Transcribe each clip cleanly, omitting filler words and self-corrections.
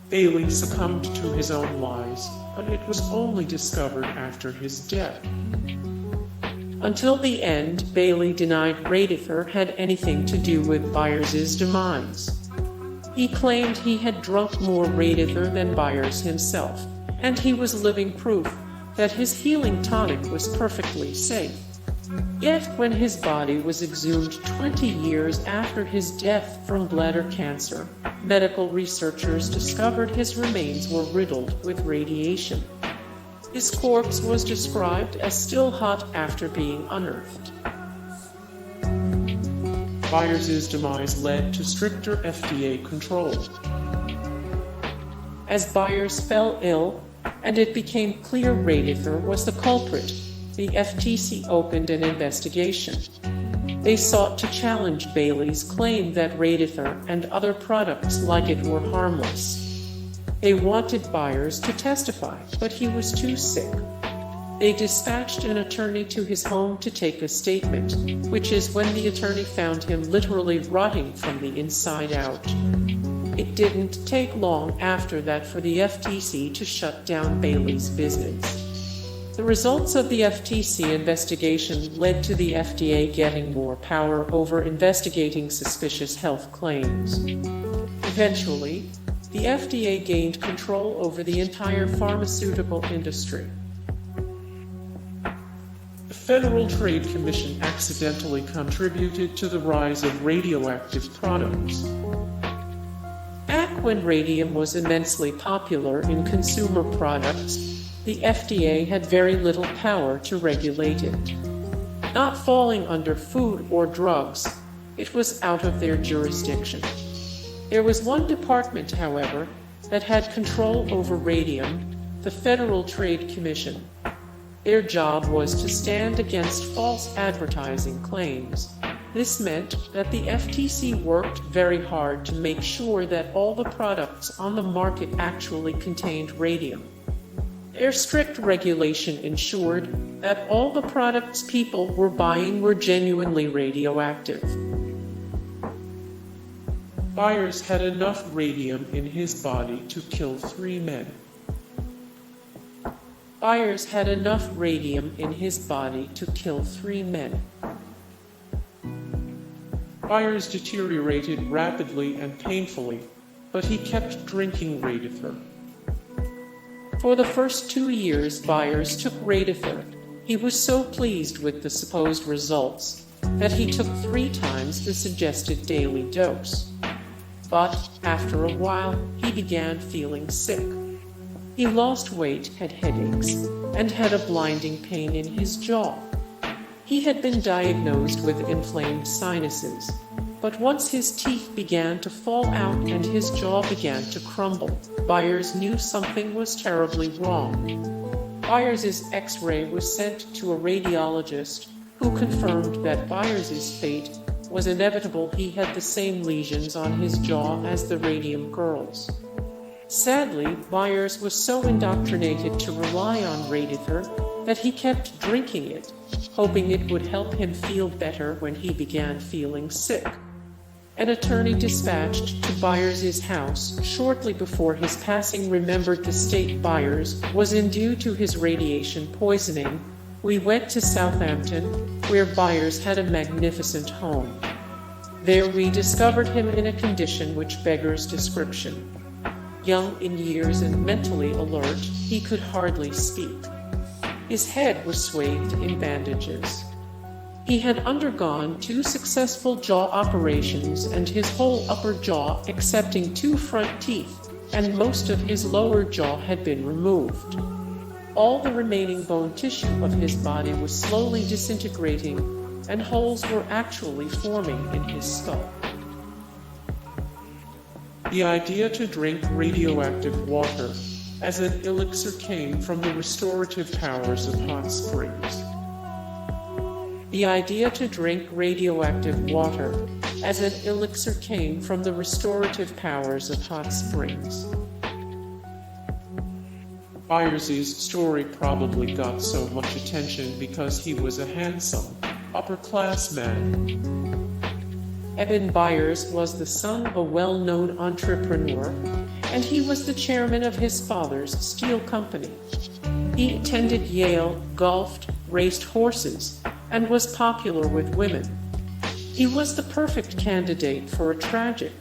Bailey succumbed to his own lies, but it was only discovered after his death. Until the end, Bailey denied Radithor had anything to do with Byers' demise. He claimed he had drunk more Radithor than Byers himself, and he was living proof that his healing tonic was perfectly safe. Yet, when his body was exhumed 20 years after his death from bladder cancer, medical researchers discovered his remains were riddled with radiation. His corpse was described as still hot after being unearthed. Byers' demise led to stricter FDA control. As Byers fell ill, and it became clear Radithor was the culprit, the FTC opened an investigation. They sought to challenge Bailey's claim that Radithor and other products like it were harmless. They wanted Byers to testify, but he was too sick. They dispatched an attorney to his home to take a statement, which is when the attorney found him literally rotting from the inside out. It didn't take long after that for the FTC to shut down Bailey's business. The results of the FTC investigation led to the FDA getting more power over investigating suspicious health claims. Eventually, the FDA gained control over the entire pharmaceutical industry. The Federal Trade Commission accidentally contributed to the rise of radioactive products. Back when radium was immensely popular in consumer products, the FDA had very little power to regulate it. Not falling under food or drugs, it was out of their jurisdiction. There was one department, however, that had control over radium, the Federal Trade Commission. Their job was to stand against false advertising claims. This meant that the FTC worked very hard to make sure that all the products on the market actually contained radium. Their strict regulation ensured that all the products people were buying were genuinely radioactive. Byers had enough radium in his body to kill 3 men. Byers had enough radium in his body to kill 3 men. Byers deteriorated rapidly and painfully, but he kept drinking Radithor. For the first 2 years Byers took Radithor. He was so pleased with the supposed results that he took 3 times the suggested daily dose. But, after a while, he began feeling sick. He lost weight, had headaches, and had a blinding pain in his jaw. He had been diagnosed with inflamed sinuses, but once his teeth began to fall out and his jaw began to crumble, Byers knew something was terribly wrong. Byers' X-ray was sent to a radiologist, who confirmed that Byers' fate was inevitable. He had the same lesions on his jaw as the Radium Girls. Sadly, Byers was so indoctrinated to rely on Radithor that he kept drinking it, hoping it would help him feel better when he began feeling sick. An attorney dispatched to Byers' house shortly before his passing remembered the state Byers was in due to his radiation poisoning. We went to Southampton, where Byers had a magnificent home. There we discovered him in a condition which beggars description. Young in years and mentally alert, he could hardly speak. His head was swathed in bandages. He had undergone 2 successful jaw operations, and his whole upper jaw, excepting 2 front teeth, and most of his lower jaw had been removed. All the remaining bone tissue of his body was slowly disintegrating, and holes were actually forming in his skull. The idea to drink radioactive water as an elixir came from the restorative powers of hot springs. The idea to drink radioactive water as an elixir came from the restorative powers of hot springs. Byers' story probably got so much attention because he was a handsome, upper-class man. Eben Byers was the son of a well-known entrepreneur, and he was the chairman of his father's steel company. He attended Yale, golfed, raced horses, and was popular with women. He was the perfect candidate for a tragic,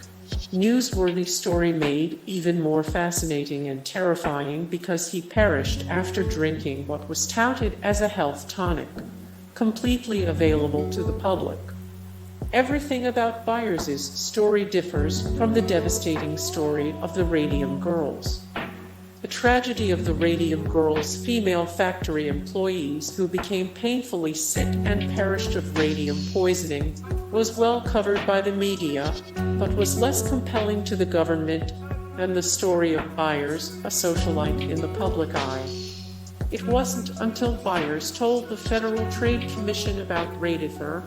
newsworthy story made even more fascinating and terrifying because he perished after drinking what was touted as a health tonic, completely available to the public. Everything about Byers' story differs from the devastating story of the Radium Girls. The tragedy of the Radium Girls, female factory employees who became painfully sick and perished of radium poisoning, was well covered by the media, but was less compelling to the government than the story of Byers, a socialite in the public eye. It wasn't until Byers told the Federal Trade Commission about Radithor,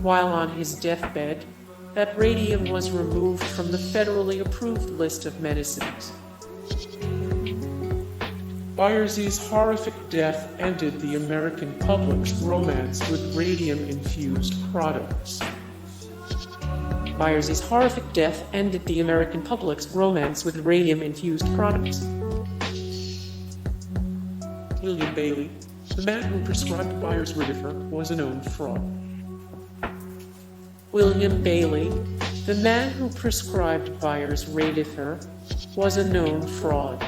while on his deathbed, that radium was removed from the federally approved list of medicines. Byers' horrific death ended the American public's romance with radium-infused products. Byers' horrific death ended the American public's romance with radium-infused products. William Bailey, the man who prescribed Byers Radithor, was a known fraud. William Bailey, the man who prescribed Byers Radithor, was a known fraud.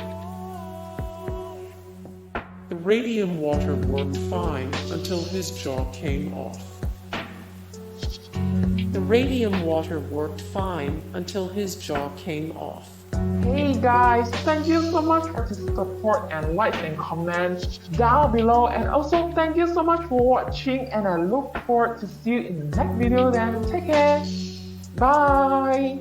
The radium water worked fine until his jaw came off. The radium water worked fine until his jaw came off. Hey guys, thank you so much for the support and likes and comments down below, and also thank you so much for watching, and I look forward to see you in the next video. Then take care, bye.